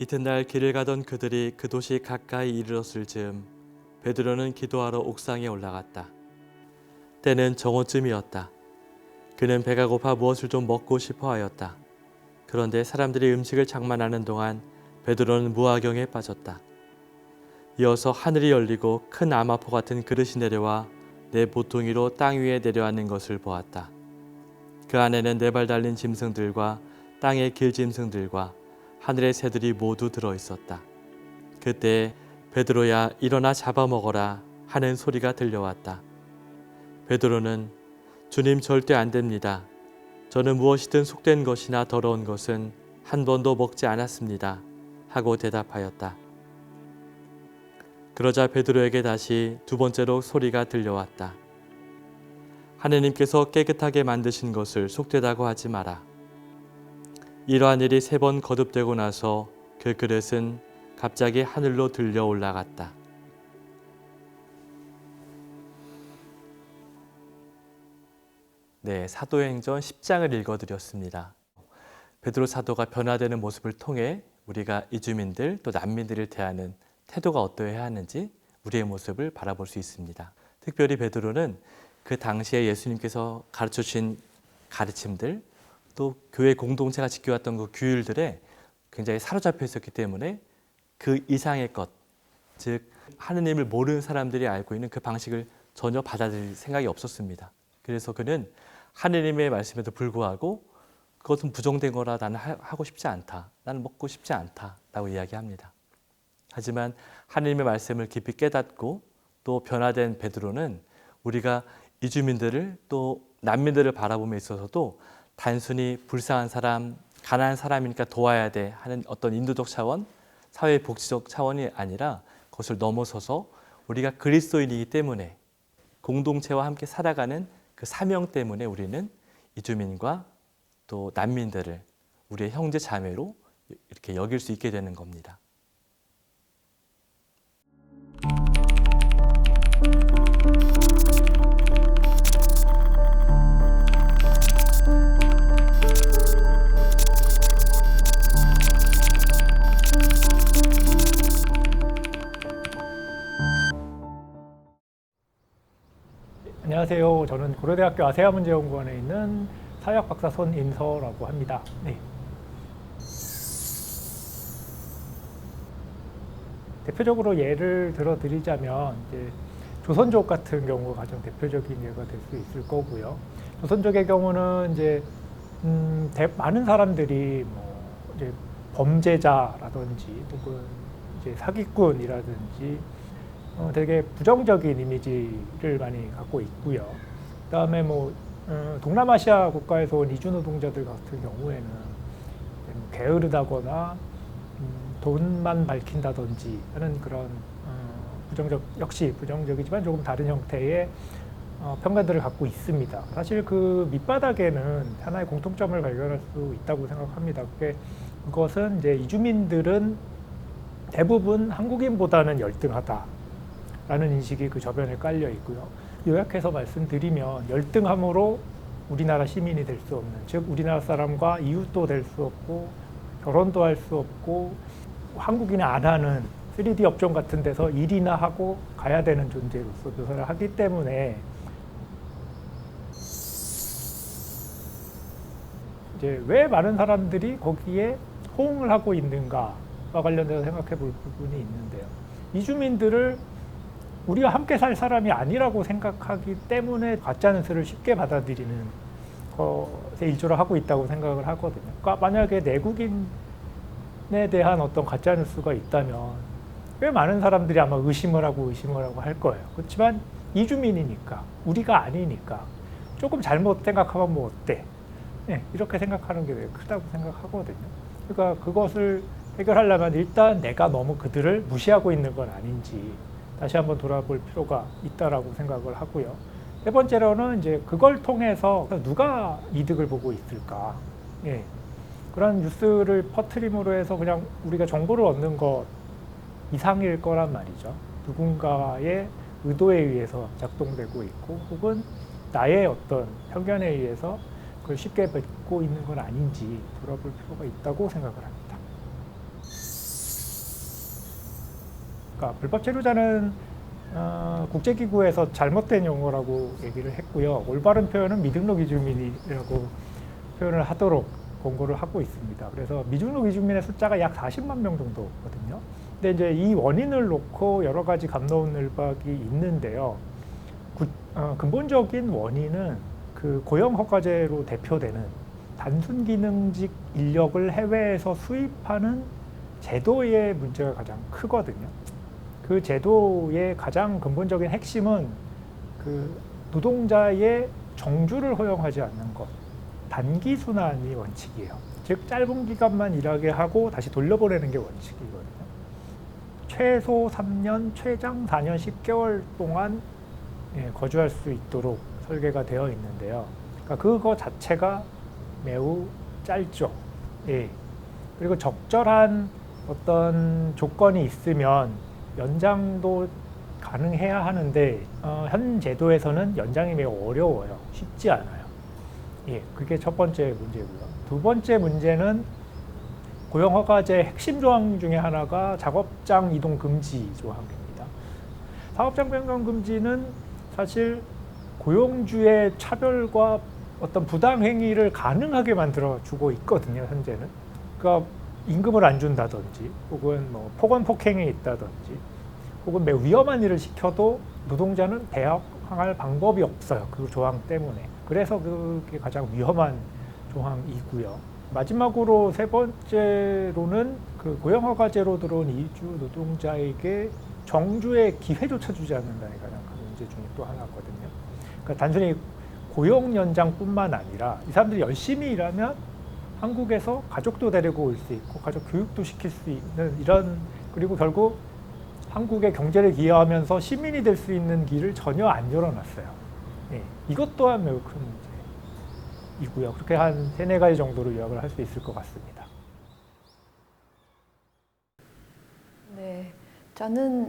이튿날 길을 가던 그들이 그 도시 가까이 이르렀을 즈음 베드로는 기도하러 옥상에 올라갔다. 때는 정오쯤이었다. 그는 배가 고파 무엇을 좀 먹고 싶어 하였다. 그런데 사람들이 음식을 장만하는 동안 베드로는 무화경에 빠졌다. 이어서 하늘이 열리고 큰 암화포 같은 그릇이 내려와 내 모퉁이로 땅 위에 내려앉는 것을 보았다. 그 안에는 네 발 달린 짐승들과 땅의 길짐승들과 하늘의 새들이 모두 들어 있었다. 그때 베드로야 일어나 잡아먹어라 하는 소리가 들려왔다. 베드로는 주님 절대 안 됩니다. 저는 무엇이든 속된 것이나 더러운 것은 한 번도 먹지 않았습니다. 하고 대답하였다. 그러자 베드로에게 다시 두 번째로 소리가 들려왔다. 하느님께서 깨끗하게 만드신 것을 속되다고 하지 마라. 이러한 일이 3번 거듭되고 나서 그 그릇은 갑자기 하늘로 들려 올라갔다. 네, 사도행전 10장을 읽어드렸습니다. 베드로 사도가 변화되는 모습을 통해 우리가 이주민들 또 난민들을 대하는 태도가 어떠해야 하는지 우리의 모습을 바라볼 수 있습니다. 특별히 베드로는 그 당시에 예수님께서 가르쳐 주신 가르침들 또 교회 공동체가 지켜왔던 그 규율들에 굉장히 사로잡혀 있었기 때문에 그 이상의 것, 즉 하느님을 모르는 사람들이 알고 있는 그 방식을 전혀 받아들일 생각이 없었습니다. 그래서 그는 하느님의 말씀에도 불구하고 그것은 부정된 거라 나는 하고 싶지 않다. 나는 먹고 싶지 않다. 라고 이야기합니다. 하지만 하느님의 말씀을 깊이 깨닫고 또 변화된 베드로는 우리가 이주민들을 또 난민들을 바라봄에 있어서도 단순히 불쌍한 사람, 가난한 사람이니까 도와야 돼 하는 어떤 인도적 차원, 사회복지적 차원이 아니라 그것을 넘어서서 우리가 그리스도인이기 때문에 공동체와 함께 살아가는 그 사명 때문에 우리는 이주민과 또 난민들을 우리의 형제 자매로 이렇게 여길 수 있게 되는 겁니다. 안녕하세요. 저는 고려대학교 아세아문제연구원에 있는 사회학박사 손인서라고 합니다. 네. 대표적으로 예를 들어 드리자면 이제 조선족 같은 경우가 가장 대표적인 예가 될 수 있을 거고요. 조선족의 경우는 이제 많은 사람들이 뭐 이제 범죄자라든지 혹은 이제 사기꾼이라든지 되게 부정적인 이미지를 많이 갖고 있고요. 그다음에 뭐 동남아시아 국가에서 온 이주 노동자들 같은 경우에는 게으르다거나 돈만 밝힌다든지 하는 그런 역시 부정적이지만 조금 다른 형태의 평가들을 갖고 있습니다. 사실 그 밑바닥에는 하나의 공통점을 발견할 수 있다고 생각합니다. 그것은 이제 이주민들은 대부분 한국인보다는 열등하다라는 인식이 그 저변에 깔려 있고요. 요약해서 말씀드리면 열등함으로 우리나라 시민이 될 수 없는, 즉 우리나라 사람과 이웃도 될 수 없고 결혼도 할 수 없고 한국인이 안 하는 3D 업종 같은 데서 일이나 하고 가야 되는 존재로서 묘사를 하기 때문에 이제 왜 많은 사람들이 거기에 호응을 하고 있는가와 관련돼서 생각해 볼 부분이 있는데요. 이주민들을 우리와 함께 살 사람이 아니라고 생각하기 때문에 가짜뉴스를 쉽게 받아들이는 것에 일조를 하고 있다고 생각을 하거든요. 그러니까 만약에 내국인에 대한 어떤 가짜뉴스가 있다면 꽤 많은 사람들이 아마 의심을 하고 할 거예요. 그렇지만 이주민이니까, 우리가 아니니까 조금 잘못 생각하면 뭐 어때? 네, 이렇게 생각하는 게 되게 크다고 생각하거든요. 그러니까 그것을 해결하려면 일단 내가 너무 그들을 무시하고 있는 건 아닌지 다시 한번 돌아볼 필요가 있다라고 생각을 하고요. 세 번째로는 이제 그걸 통해서 누가 이득을 보고 있을까? 예. 그런 뉴스를 퍼뜨림으로 해서 그냥 우리가 정보를 얻는 것 이상일 거란 말이죠. 누군가의 의도에 의해서 작동되고 있고 혹은 나의 어떤 편견에 의해서 그걸 쉽게 뱉고 있는 건 아닌지 돌아볼 필요가 있다고 생각을 합니다. 그러니까 불법 체류자는 국제기구에서 잘못된 용어라고 얘기를 했고요. 올바른 표현은 미등록 이주민이라고 표현을 하도록 권고를 하고 있습니다. 그래서 미등록 이주민의 숫자가 약 40만 명 정도거든요. 근데 이제 이 원인을 놓고 여러 가지 갑론을박이 있는데요. 근본적인 원인은 그 고용 허가제로 대표되는 단순 기능직 인력을 해외에서 수입하는 제도의 문제가 가장 크거든요. 그 제도의 가장 근본적인 핵심은 그 노동자의 정주를 허용하지 않는 것, 단기 순환이 원칙이에요. 즉 짧은 기간만 일하게 하고 다시 돌려보내는 게 원칙이거든요. 최소 3년, 최장 4년 10개월 동안 거주할 수 있도록 설계가 되어 있는데요. 그러니까 그거 자체가 매우 짧죠. 예. 그리고 적절한 어떤 조건이 있으면 연장도 가능해야 하는데 현 제도에서는 연장이 매우 어려워요. 쉽지 않아요. 예, 그게 첫 번째 문제고요. 두 번째 문제는 고용허가제 핵심 조항 중에 하나가 작업장 이동 금지 조항입니다. 사업장 변경 금지는 사실 고용주의 차별과 어떤 부당 행위를 가능하게 만들어 주고 있거든요. 현재는. 그러니까 임금을 안 준다든지, 혹은 뭐 폭언 폭행이 있다든지, 혹은 매우 위험한 일을 시켜도 노동자는 배역할 방법이 없어요. 그 조항 때문에. 그래서 그게 가장 위험한 조항이고요. 마지막으로 세 번째로는 그 고용허가제로 들어온 이주 노동자에게 정주의 기회조차 주지 않는다는 게 가장 큰 문제 중에 또 하나거든요. 그러니까 단순히 고용 연장뿐만 아니라 이 사람들이 열심히 일하면 한국에서 가족도 데리고 올 수 있고 가족 교육도 시킬 수 있는 이런, 그리고 결국 한국의 경제를 기여하면서 시민이 될 수 있는 길을 전혀 안 열어놨어요. 네, 이것 또한 매우 큰 문제이고요. 그렇게 한 3-4가지 정도로 요약을 할 수 있을 것 같습니다. 네, 저는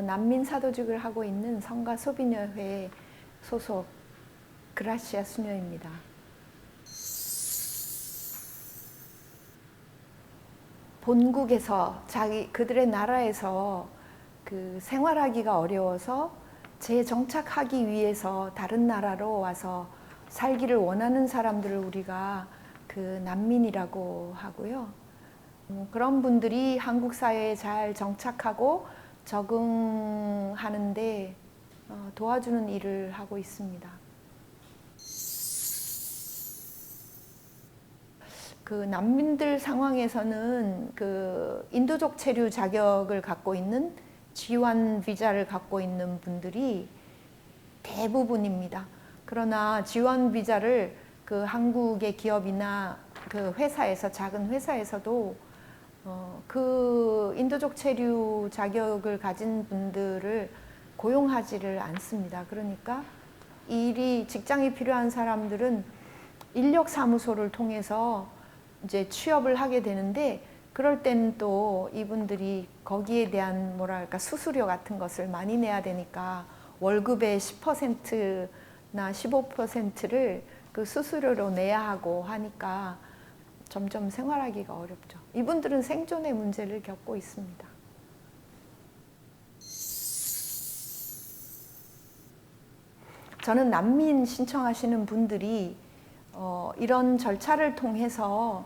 난민 사도직을 하고 있는 성가 소비녀회 소속 그라시아 수녀입니다. 본국에서 그들의 나라에서 그 생활하기가 어려워서 재정착하기 위해서 다른 나라로 와서 살기를 원하는 사람들을 우리가 그 난민이라고 하고요. 그런 분들이 한국 사회에 잘 정착하고 적응하는데 도와주는 일을 하고 있습니다. 그 난민들 상황에서는 그 인도적 체류 자격을 갖고 있는 G1 비자를 갖고 있는 분들이 대부분입니다. 그러나 G1 비자를 그 한국의 기업이나 그 회사에서, 작은 회사에서도 그 인도적 체류 자격을 가진 분들을 고용하지를 않습니다. 그러니까 직장이 필요한 사람들은 인력사무소를 통해서 이제 취업을 하게 되는데, 그럴 때는 또 이분들이 거기에 대한 뭐랄까 수수료 같은 것을 많이 내야 되니까 월급의 10%나 15%를 그 수수료로 내야 하고 하니까 점점 생활하기가 어렵죠. 이분들은 생존의 문제를 겪고 있습니다. 저는 난민 신청하시는 분들이 이런 절차를 통해서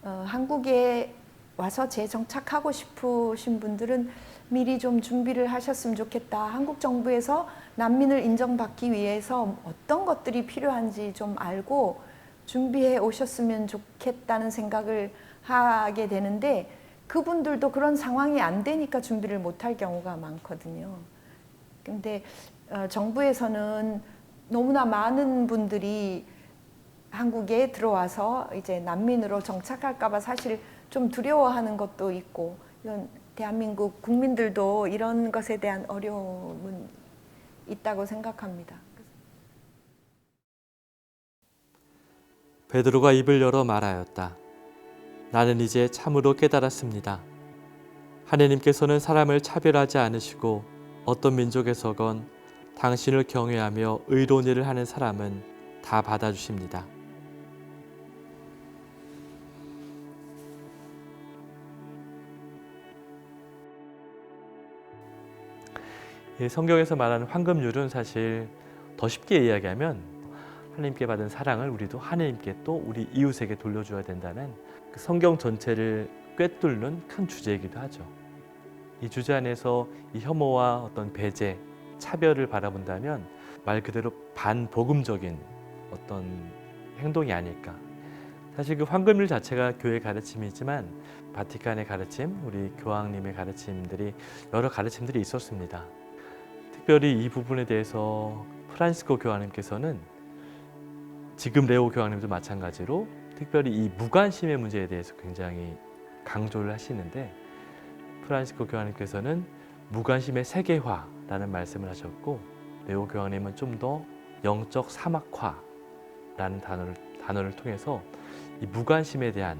한국에 와서 재정착하고 싶으신 분들은 미리 좀 준비를 하셨으면 좋겠다. 한국 정부에서 난민을 인정받기 위해서 어떤 것들이 필요한지 좀 알고 준비해 오셨으면 좋겠다는 생각을 하게 되는데, 그분들도 그런 상황이 안 되니까 준비를 못할 경우가 많거든요. 근데 정부에서는 너무나 많은 분들이 한국에 들어와서 이제 난민으로 정착할까봐 사실 좀 두려워하는 것도 있고, 이건 대한민국 국민들도 이런 것에 대한 어려움은 있다고 생각합니다. 베드로가 입을 열어 말하였다. 나는 이제 참으로 깨달았습니다. 하느님께서는 사람을 차별하지 않으시고 어떤 민족에서건 당신을 경외하며 의로운 일을 하는 사람은 다 받아주십니다. 이 성경에서 말하는 황금률은 사실 더 쉽게 이야기하면 하나님께 받은 사랑을 우리도 하나님께 또 우리 이웃에게 돌려줘야 된다는 그 성경 전체를 꿰뚫는 큰 주제이기도 하죠. 이 주제 안에서 이 혐오와 어떤 배제, 차별을 바라본다면 말 그대로 반복음적인 어떤 행동이 아닐까. 사실 그 황금률 자체가 교회 가르침이지만 바티칸의 가르침, 우리 교황님의 가르침들이 여러 가르침들이 있었습니다. 특별히 이 부분에 대해서 프란시스코 교황님께서는 지금 레오 교황님도 마찬가지로 특별히 이 무관심의 문제에 대해서 굉장히 강조를 하시는데 프란시스코 교황님께서는 무관심의 세계화라는 말씀을 하셨고 레오 교황님은 좀 더 영적 사막화라는 단어를 통해서 이 무관심에 대한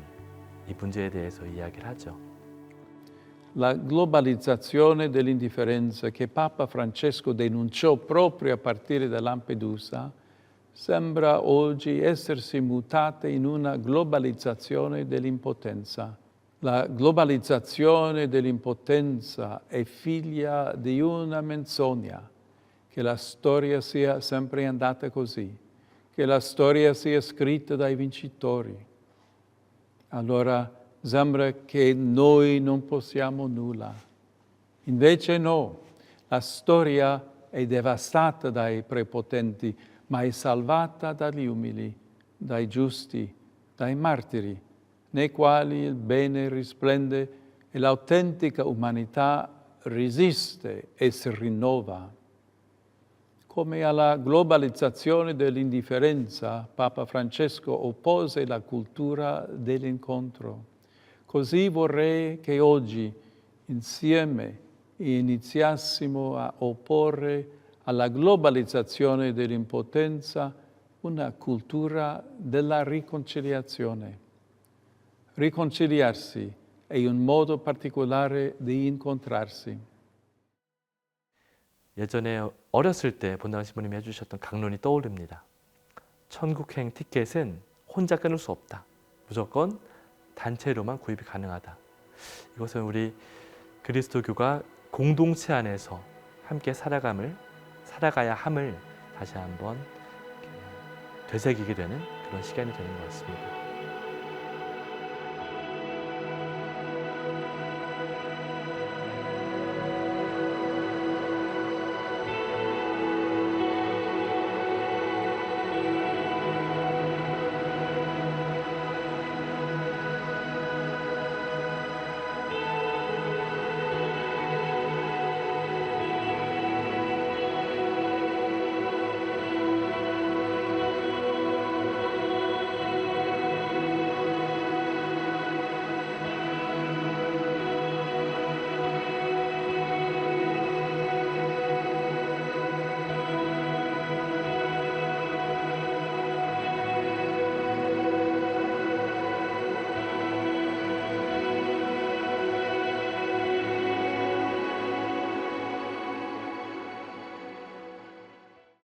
이 문제에 대해서 이야기를 하죠. La globalizzazione dell'indifferenza che Papa Francesco denunciò proprio a partire da Lampedusa sembra oggi essersi mutata in una globalizzazione dell'impotenza. La globalizzazione dell'impotenza è figlia di una menzogna, che la storia sia sempre andata così, che la storia sia scritta dai vincitori. Allora sembra che noi non possiamo nulla. Invece no, la storia è devastata dai prepotenti, ma è salvata dagli umili, dai giusti, dai martiri, nei quali il bene risplende e l'autentica umanità resiste e si rinnova. Come alla globalizzazione dell'indifferenza, Papa Francesco oppose la cultura dell'incontro. Così vorrei che oggi insieme iniziassimo a opporre alla globalizzazione dell'impotenza una cultura della riconciliazione. Riconciliarsi è un modo particolare di incontrarsi. 예전에 어렸을 때 본당 신부님이 해주셨던 강론이 떠오릅니다. 천국행 티켓은 혼자 끊을 수 없다. 무조건 단체로만 구입이 가능하다. 이것은 우리 그리스도교가 공동체 안에서 함께 살아가야 함을 다시 한번 되새기게 되는 그런 시간이 되는 것 같습니다.